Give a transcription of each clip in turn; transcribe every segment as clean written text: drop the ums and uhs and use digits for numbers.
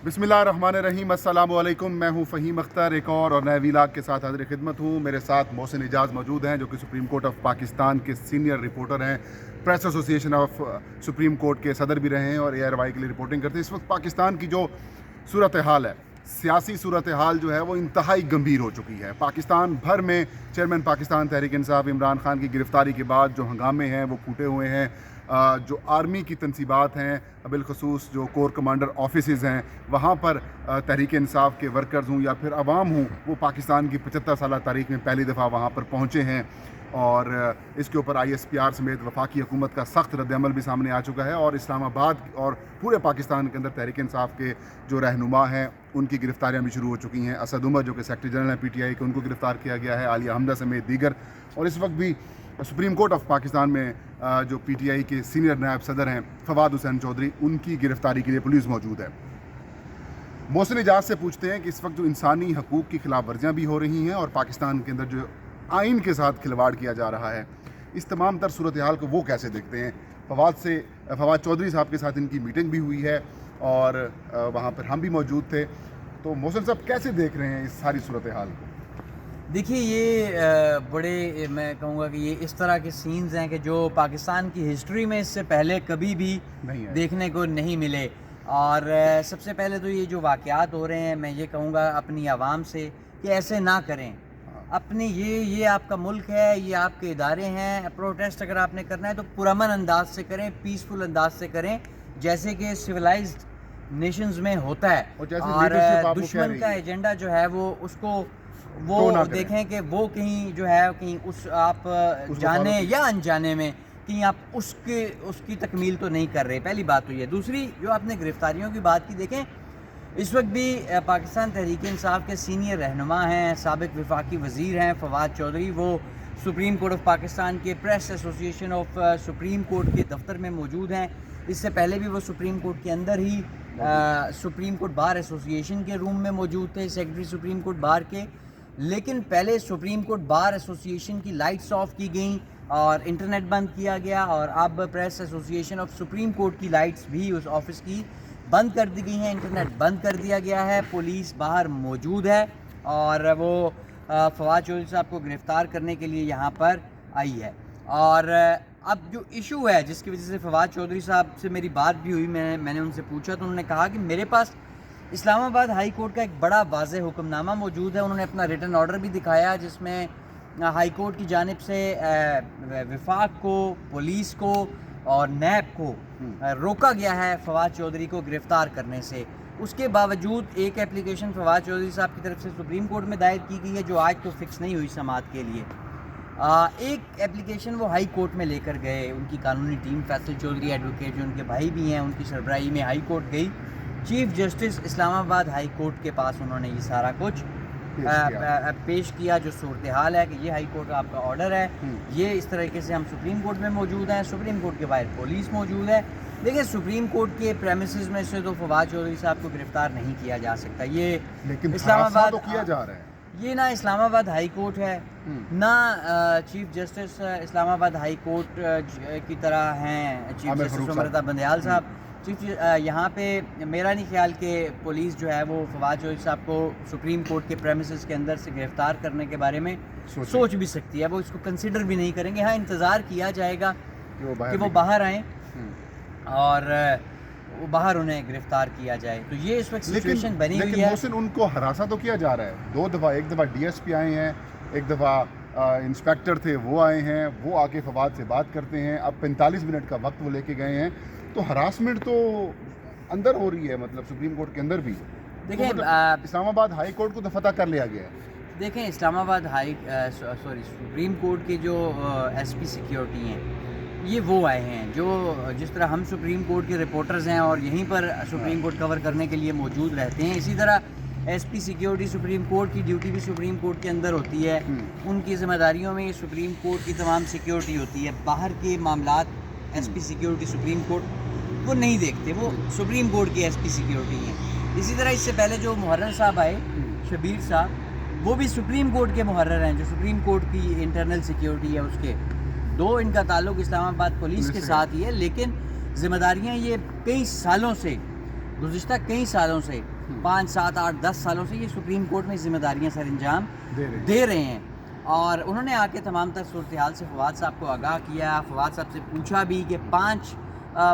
بسم اللہ الرحمن الرحیم، السلام علیکم۔ میں ہوں فہیم اختر، ایک اور نئے ویلاگ کے ساتھ حاضر خدمت ہوں۔ میرے ساتھ محسن اعجاز موجود ہیں جو کہ سپریم کورٹ آف پاکستان کے سینئر رپورٹر ہیں، پریس ایسوسی ایشن آف سپریم کورٹ کے صدر بھی رہے ہیں اور ARY کے لیے رپورٹنگ کرتے ہیں۔ اس وقت پاکستان کی جو صورتحال ہے، سیاسی صورتحال جو ہے وہ انتہائی گمبھیر ہو چکی ہے۔ پاکستان بھر میں چیئرمین پاکستان تحریک انصاف عمران خان کی گرفتاری کے بعد جو ہنگامے ہیں وہ پھوٹے ہوئے ہیں۔ جو آرمی کی تنصیبات ہیں، بالخصوص جو کور کمانڈر آفیسز ہیں، وہاں پر تحریک انصاف کے ورکرز ہوں یا پھر عوام ہوں، وہ پاکستان کی 75 سالہ تاریخ میں پہلی دفعہ وہاں پر پہنچے ہیں اور اس کے اوپر ISPR سمیت وفاقی حکومت کا سخت رد عمل بھی سامنے آ چکا ہے اور اسلام آباد اور پورے پاکستان کے اندر تحریک انصاف کے جو رہنما ہیں ان کی گرفتاریاں بھی شروع ہو چکی ہیں۔ اسد عمر جو کہ سیکرٹری جنرل ہیں PTI کے، ان کو گرفتار کیا گیا ہے، عالیہ حمدہ سمیت دیگر۔ اور اس وقت بھی سپریم کورٹ آف پاکستان میں جو PTI کے سینئر نائب صدر ہیں فواد حسین چودھری، ان کی گرفتاری کے لیے پولیس موجود ہے۔ محسن اعجاز سے پوچھتے ہیں کہ اس وقت جو انسانی حقوق کی خلاف ورزیاں بھی ہو رہی ہیں اور پاکستان کے اندر جو آئین کے ساتھ کھلواڑ کیا جا رہا ہے، اس تمام تر صورتحال کو وہ کیسے دیکھتے ہیں؟ فواد چودھری صاحب کے ساتھ ان کی میٹنگ بھی ہوئی ہے اور وہاں پر ہم بھی موجود تھے۔ تو محسن صاحب کیسے دیکھ رہے ہیں اس ساری صورتحال کو؟ دیکھیے، یہ بڑے میں کہوں گا کہ یہ اس طرح کے سینز ہیں کہ جو پاکستان کی ہسٹری میں اس سے پہلے کبھی بھی دیکھنے کو نہیں ملے۔ اور سب سے پہلے تو یہ جو واقعات ہو رہے ہیں، میں یہ کہوں گا اپنی عوام سے کہ ایسے نہ کریں۔ اپنی یہ آپ کا ملک ہے، یہ آپ کے ادارے ہیں، پروٹیسٹ اگر آپ نے کرنا ہے تو پرامن انداز سے کریں، پیسفل انداز سے کریں، جیسے کہ سویلائزڈ نیشنز میں ہوتا ہے۔ اور دشمن کا ایجنڈا جو ہے وہ دیکھیں کہ وہ کہیں جو ہے کہیں اس آپ جانے یا انجانے میں کہیں آپ اس کی تکمیل تو نہیں کر رہے۔ پہلی بات تو یہ۔ دوسری، جو آپ نے گرفتاریوں کی بات کی، دیکھیں اس وقت بھی پاکستان تحریک انصاف کے سینئر رہنما ہیں، سابق وفاقی وزیر ہیں فواد چودھری، وہ سپریم کورٹ آف پاکستان کے پریس ایسوسی ایشن آف سپریم کورٹ کے دفتر میں موجود ہیں۔ اس سے پہلے بھی وہ سپریم کورٹ کے اندر ہی سپریم کورٹ بار ایسوسی ایشن کے روم میں موجود تھے، سیکرٹری سپریم کورٹ بار کے۔ لیکن پہلے سپریم کورٹ بار ایسوسی ایشن کی لائٹس آف کی گئیں اور انٹرنیٹ بند کیا گیا، اور اب پریس ایسوسی ایشن آف سپریم کورٹ کی لائٹس بھی اس آفس کی بند کر دی گئی ہیں، انٹرنیٹ بند کر دیا گیا ہے۔ پولیس باہر موجود ہے اور وہ فواد چودھری صاحب کو گرفتار کرنے کے لیے یہاں پر آئی ہے۔ اور اب جو ایشو ہے جس کی وجہ سے فواد چودھری صاحب سے میری بات بھی ہوئی، میں نے ان سے پوچھا تو انہوں نے کہا کہ میرے پاس اسلام آباد ہائی کورٹ کا ایک بڑا واضح حکم نامہ موجود ہے۔ انہوں نے اپنا ریٹن آرڈر بھی دکھایا جس میں ہائی کورٹ کی جانب سے وفاق کو، پولیس کو اور نیب کو روکا گیا ہے فواد چودھری کو گرفتار کرنے سے۔ اس کے باوجود ایک اپلیکیشن فواد چودھری صاحب کی طرف سے سپریم کورٹ میں دائر کی گئی ہے جو آج تو فکس نہیں ہوئی سماعت کے لیے۔ ایک اپلیکیشن وہ ہائی کورٹ میں لے کر گئے، ان کی قانونی ٹیم فیصل چودھری ایڈوکیٹ جو ان کے بھائی بھی ہیں، ان کی سربراہی میں ہائی کورٹ گئی، چیف جسٹس اسلام آباد ہائی کورٹ کے پاس انہوں نے یہ سارا کچھ پیش کیا، جو صورتحال ہے کہ یہ ہائی کورٹ کا آپ کا آرڈر ہے، یہ اس طریقے سے ہم سپریم کورٹ میں موجود ہیں، سپریم کورٹ کے باہر پولیس موجود ہے۔ دیکھیں، سپریم کورٹ کے پریمیسز میں سے تو فواد چودھری صاحب کو گرفتار نہیں کیا جا سکتا۔ یہ اسلام آباد کیا جا رہا ہے، یہ نہ اسلام آباد ہائی کورٹ ہے، نہ چیف جسٹس اسلام آباد ہائی کورٹ کی طرح ہیں چیف جسٹس عمر رضا بندیال صاحب۔ یہاں پہ میرا نہیں خیال کہ پولیس جو ہے وہ فواد چودھری صاحب کو سپریم کورٹ کے پریمیسز کے اندر سے گرفتار کرنے کے بارے میں سوچ بھی سکتی ہے، وہ اس کو کنسیڈر بھی نہیں کریں گے۔ ہاں، انتظار کیا جائے گا کہ وہ باہر آئیں اور وہ باہر انہیں گرفتار کیا جائے۔ تو یہ اس وقت سچویشن بنی ہوئی ہے۔ لیکن محسن، ان کو ہراساں تو کیا جا رہا ہے دو دفعہ، ایک دفعہ DSP آئے ہیں، ایک دفعہ انسپیکٹر تھے وہ آئے ہیں، وہ آ کے فواد سے بات کرتے ہیں، اب 45 منٹ کا وقت وہ لے کے گئے ہیں، تو ہراسمنٹ تو اندر ہو رہی ہے، مطلب سپریم کورٹ کے اندر بھی۔ دیکھیں، اسلام آباد ہائی کورٹ کو تو فتح کر لیا گیا ہے۔ دیکھیں، اسلام آباد سپریم کورٹ کے جو SP سیکیورٹی ہیں، یہ وہ آئے ہیں جو جس طرح ہم سپریم کورٹ کے رپورٹرز ہیں اور یہیں پر سپریم کورٹ کور کرنے کے لیے موجود رہتے ہیں، اسی طرح SP سیکیورٹی سپریم کورٹ کی ڈیوٹی بھی سپریم کورٹ کے اندر ہوتی ہے۔ ان کی ذمہ داریوں میں سپریم کورٹ کی تمام سیکیورٹی ہوتی ہے۔ باہر کے معاملات SP سیکیورٹی سپریم کورٹ وہ نہیں دیکھتے، وہ سپریم کورٹ کی SP سیکیورٹی ہیں۔ اسی طرح اس سے پہلے جو محرر صاحب آئے، شبیر صاحب، وہ بھی سپریم کورٹ کے محرر ہیں، جو سپریم کورٹ کی انٹرنل سیکیورٹی ہے اس کے۔ دو ان کا تعلق اسلام آباد پولیس کے ساتھ ہی ہے، لیکن ذمہ داریاں یہ کئی سالوں سے गुज़िश्ता कई सालों से 5, 7, 8, 10 सालों से ये सुप्रीम कोर्ट में ज़िम्मेदारियाँ सर अंजाम दे रहे हैं। और उन्होंने आके तमाम तर सूरत हाल से फवाद साहब को आगाह किया, फवाद साहब से पूछा भी कि 5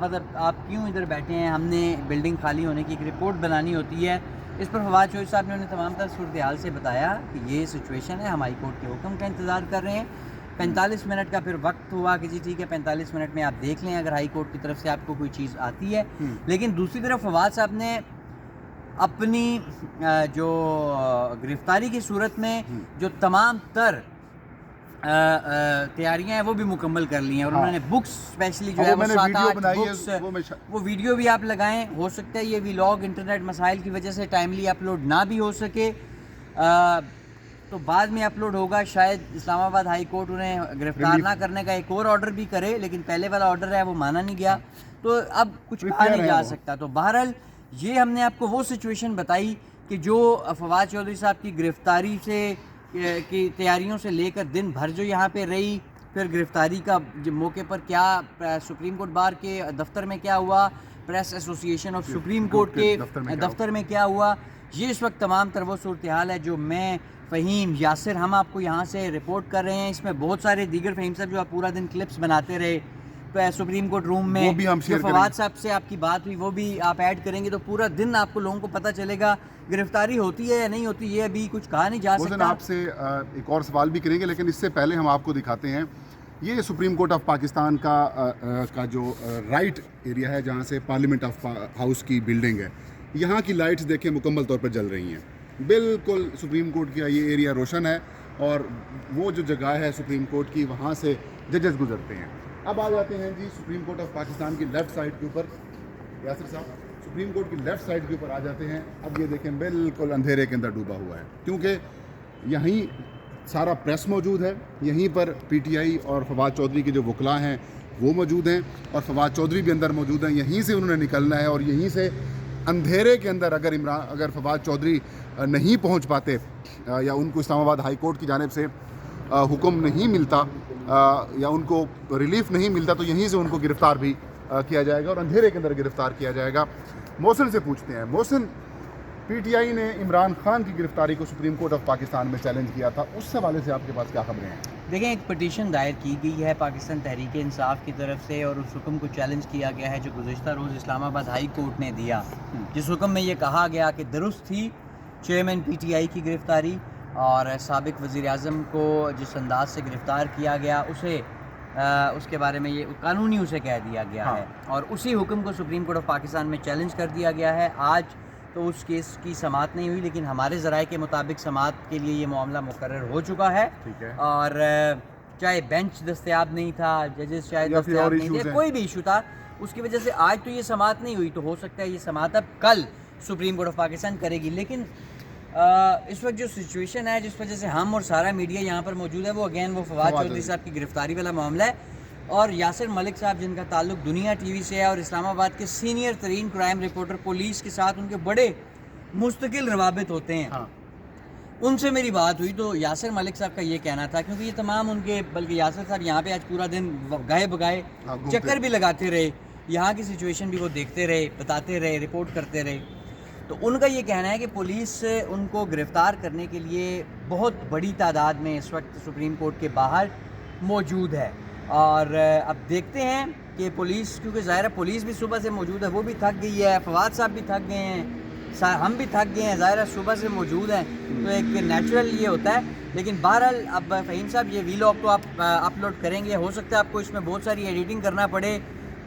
मतलब आप क्यों इधर बैठे हैं, हमने बिल्डिंग खाली होने की एक रिपोर्ट बनानी होती है। इस पर फवाद चौधरी साहब ने उन्हें तमाम तर सूरत हाल से बताया कि ये सिचुएशन है, हम हाई कोर्ट के हुक्म का इंतज़ार कर रहे हैं। 45 मिनट का फिर वक्त हुआ कि जी ठीक है 45 मिनट में आप देख लें अगर हाई कोर्ट की तरफ से आपको कोई चीज़ आती है। लेकिन दूसरी तरफ फवाद साहब ने अपनी जो गिरफ्तारी की सूरत में जो तमाम तर तैयारियां हैं वो भी मुकम्मल कर ली हैं। और उन्होंने बुक्स स्पेशली जो है वो 7-8 बुक्स, वो वीडियो भी आप लगाएं। हो सकता है ये व्लॉग इंटरनेट मसाइल की वजह से टाइमली अपलोड ना भी हो सके, तो बाद में अपलोड होगा। शायद इस्लामाबाद हाई कोर्ट उन्हें गिरफ्तार ना करने का एक और ऑर्डर भी करे, लेकिन पहले वाला ऑर्डर है वो माना नहीं गया, तो अब कुछ कहा नहीं जा सकता। तो बहरहाल ये हमने आपको वो सिचुएशन बताई कि जो फवाद चौधरी साहब की गिरफ्तारी से की तैयारियों से लेकर दिन भर जो यहाँ पे रही, फिर गिरफ्तारी का मौके पर क्या सुप्रीम कोर्ट बार के दफ्तर में क्या हुआ, press association of supreme court के दफ्तर में क्या हुआ, ये इस वक्त तमाम तर वो सूरत हाल है जो मैं, फ़हीम, यासिर हम आपको यहाँ से रिपोर्ट कर रहे हैं। इसमें बहुत सारे दीगर फ़हीम साहब जो आप पूरा दिन क्लिप्स बनाते रहे सुप्रीम कोर्ट रूम में, वो भी हम शेयर फवाद साहब से आपकी बात हुई वो भी आप ऐड करेंगे, तो पूरा दिन आपको लोगों को पता चलेगा गिरफ्तारी होती है या नहीं होती, ये अभी कुछ कहा नहीं जा सकता। आपसे एक और सवाल भी करेंगे, लेकिन इससे पहले हम आपको दिखाते हैं ये सुप्रीम कोर्ट ऑफ पाकिस्तान का जो राइट एरिया है जहाँ से पार्लियामेंट ऑफ हाउस की बिल्डिंग है, यहाँ की लाइट्स देखें मुकम्मल तौर पर जल रही हैं। बिल्कुल सुप्रीम कोर्ट का ये एरिया रोशन है और वो जो जगह है सुप्रीम कोर्ट की, वहाँ से जजेस गुजरते हैं। अब आ जाते हैं जी सुप्रीम कोर्ट ऑफ पाकिस्तान की लेफ़्ट साइड के ऊपर, यासिर साहब सुप्रीम कोर्ट की लेफ़्ट साइड के ऊपर आ जाते हैं। अब ये देखें बिल्कुल अंधेरे के अंदर डूबा हुआ है, क्योंकि यहीं सारा प्रेस मौजूद है, यहीं पर पीटीआई और फवाद चौधरी के जो वकला हैं वो मौजूद हैं और फवाद चौधरी भी अंदर मौजूद हैं। यहीं से उन्होंने निकलना है और यहीं से अंधेरे के अंदर अगर फवाद चौधरी नहीं पहुंच पाते या उनको इस्लामाबाद हाई कोर्ट की जानिब से हुक्म नहीं मिलता या उनको रिलीफ नहीं मिलता, तो यहीं से उनको गिरफ़्तार भी किया जाएगा और अंधेरे के अंदर गिरफ़्तार किया जाएगा। मोहसिन से पूछते हैं। मोहसिन, पीटीआई ने इमरान खान की गिरफ़्तारी को सुप्रीम कोर्ट ऑफ पाकिस्तान में चैलेंज किया था, उस हवाले से आपके पास क्या खबरें हैं? देखें, एक पटिशन दायर की गई है पाकिस्तान तहरीक इंसाफ की तरफ से और उस हुक्म को चैलेंज किया गया है जो गुज़िश्ता रोज़ इस्लामाबाद हाई कोर्ट ने दिया, जिस हुक्म में ये कहा गया कि दुरुस्त थी चेयरमैन पीटीआई की गिरफ़्तारी और साबिक वज़ीर आज़म को जिस अंदाज से गिरफ़्तार किया गया उसे उसके बारे में ये कानूनी उसे कह दिया गया है और उसी हुक्म को सुप्रीम कोर्ट ऑफ पाकिस्तान में चैलेंज कर दिया गया है। आज तो उस केस की समाअत नहीं हुई, लेकिन हमारे ज़राए के मुताबिक समाअत के लिए ये मामला मुकर्रर हो चुका है। और चाहे बेंच दस्तयाब नहीं था, जजेस शायद दस्तयाब नहीं थे, कोई भी इशू था, उसकी वजह से आज तो ये समाअत नहीं हुई, तो हो सकता है ये समाअत अब कल सुप्रीम कोर्ट ऑफ पाकिस्तान करेगी। लेकिन इस वक्त जो सिचुएशन है जिस वजह से हम और सारा मीडिया यहाँ पर मौजूद है वो अगेन वो फवाद चौधरी साहब की गिरफ्तारी वाला मामला है और यासिर मलिक साहब जिनका ताल्लुक दुनिया टीवी से है और इस्लामाबाद के सीनियर तरीन क्राइम रिपोर्टर पुलिस के साथ उनके बड़े मुस्तकिल रवाबित होते हैं। उनसे मेरी बात हुई तो यासिर मलिक साहब का ये कहना था, क्योंकि ये तमाम उनके, बल्कि यासिर साहब यहाँ पे आज पूरा दिन गाए बगाए चक्कर भी लगाते रहे, यहाँ की सिचुएशन भी वो देखते रहे, बताते रहे, रिपोर्ट करते रहे, तो उनका ये कहना है कि पुलिस उनको गिरफ़्तार करने के लिए बहुत बड़ी तादाद में इस वक्त सुप्रीम कोर्ट के बाहर मौजूद है। और अब देखते हैं कि पुलिस, क्योंकि ज़ाहिर है पुलिस भी सुबह से मौजूद है, वो भी थक गई है, फवाद साहब भी थक गए हैं, हम भी थक गए हैं, ज़ाहिर है सुबह से मौजूद हैं, तो एक नेचुरल ये होता है। लेकिन बहरहाल अब फ़हीम साहब ये वीलॉग तो आप अपलोड करेंगे, हो सकता है आपको इसमें बहुत सारी एडिटिंग करना पड़े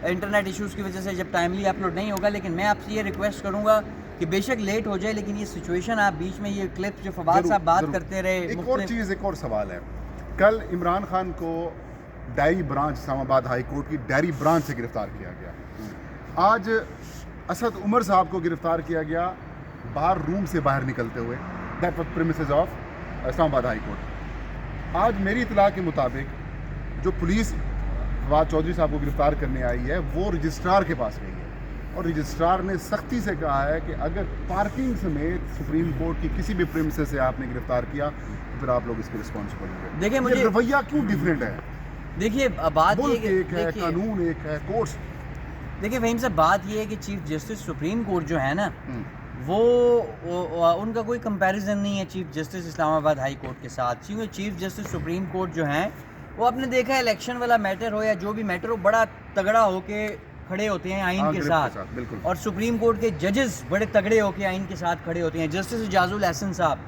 इंटरनेट इश्यूज़ की वजह से जब टाइमली अपलोड नहीं होगा, लेकिन मैं आपसे ये रिक्वेस्ट करूँगा कि बेशक लेट हो जाए लेकिन ये सिचुएशन आप बीच में ये क्लिप्स जो फवाद साहब बात करते रहे। एक और सवाल है, कल इमरान खान को diary branch Islamabad high court की डायरी ब्रांच से गिरफ्तार किया गया। आज असद उमर साहब को गिरफ्तार किया गया बाहर रूम से बाहर निकलते हुए, that was premises of Islamabad high court. आज मेरी इतला के मुताबिक जो पुलिस फवाद चौधरी साहब को गिरफ्तार करने आई है वो रजिस्ट्रार के पास गई है और रजिस्ट्रार ने सख्ती से कहा है कि अगर पार्किंग समेत सुप्रीम कोर्ट की किसी भी प्रीमिसेस से आपने गिरफ्तार किया तो फिर आप लोग इसके रिस्पॉन्सिबल होंगे। देखिए मुझे रवैया क्यों डिफरेंट है? देखिए बात ये एक है, कानून एक है, कोर्ट्स देखिए फहीम साहब, बात ये है कि चीफ जस्टिस सुप्रीम कोर्ट जो है ना, वो उनका कोई कंपैरिजन नहीं है chief justice Islamabad high court के साथ, क्योंकि चीफ जस्टिस सुप्रीम कोर्ट जो हैं वो आपने देखा है इलेक्शन वाला मैटर हो या जो भी मैटर हो, बड़ा तगड़ा होके खड़े होते हैं आइन के साथ, और सुप्रीम कोर्ट के जजेस बड़े तगड़े होके आइन के साथ खड़े होते हैं। जस्टिस इजाजुल एहसन साहब,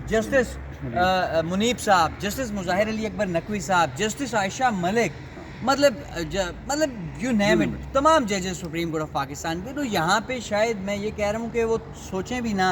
जस्टिस मुनीब साहब, जस्टिस मुजाहिर अली अकबर नकवी साहब, जस्टिस आयशा मलिक, मतलब यू नेम इट, तमाम जजेस सुप्रीम कोर्ट ऑफ पाकिस्तान के। तो यहाँ पे शायद मैं ये कह रहा हूँ कि वो सोचें भी ना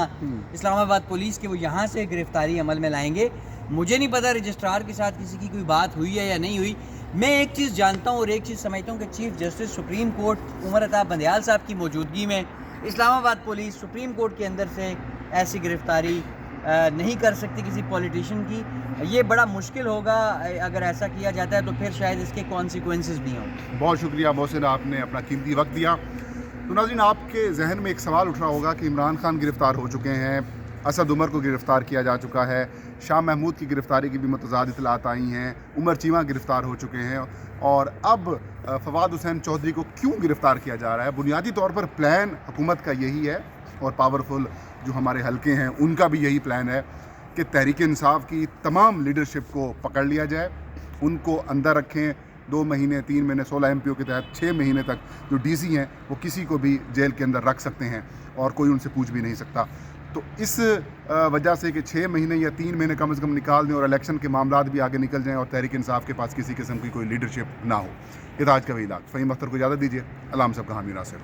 इस्लामाबाद पुलिस के वो यहाँ से गिरफ्तारी अमल में लाएंगे। मुझे नहीं पता रजिस्ट्रार के साथ किसी की कोई बात हुई है या नहीं हुई। मैं एक चीज़ जानता हूँ और एक चीज़ समझता हूँ कि chief justice supreme court Umar Ata Bandial साहब की मौजूदगी में इस्लामाबाद पुलिस सुप्रीम कोर्ट के अंदर से ऐसी गिरफ्तारी नहीं कर सकती किसी पॉलिटिशियन की। ये बड़ा मुश्किल होगा अगर ऐसा किया जाता है, तो फिर शायद इसके कॉन्सिक्वेंसेस भी हों। बहुत शुक्रिया मोहसिन, आपने अपना कीमती वक्त दिया। तो नाज़रीन, आपके जहन में एक सवाल उठ रहा होगा कि इमरान खान गिरफ़्तार हो चुके हैं, असद उमर को गिरफ़्तार किया जा चुका है, शाह महमूद की गिरफ़्तारी की भी मुतज़ाद इतलात आई हैं, उमर चीमा गिरफ़्तार हो चुके हैं, और अब फवाद हुसैन चौधरी को क्यों गिरफ़्तार किया जा रहा है? बुनियादी तौर पर प्लान हुकूमत का यही है, और पावरफुल जो हमारे हलके हैं उनका भी यही प्लान है कि तहरीक इंसाफ की तमाम लीडरशिप को पकड़ लिया जाए, उनको अंदर रखें 2 महीने 3 महीने 16 MPO के तहत 6 महीने तक जो DC हैं वो किसी को भी जेल के अंदर रख सकते हैं और कोई उनसे पूछ भी नहीं सकता। तो इस वजह से कि 6 महीने या 3 महीने कम से कम निकाल दें और इलेक्शन के मामलात भी आगे निकल जाएँ और तहरीक इंसाफ के पास किसी किस्म की कोई लीडरशिप ना हो। ये था आज का वही इलाज। फ़हीम अख्तर को इजाज़त दीजिए। अल्लाह हम सब का हामी नासिर।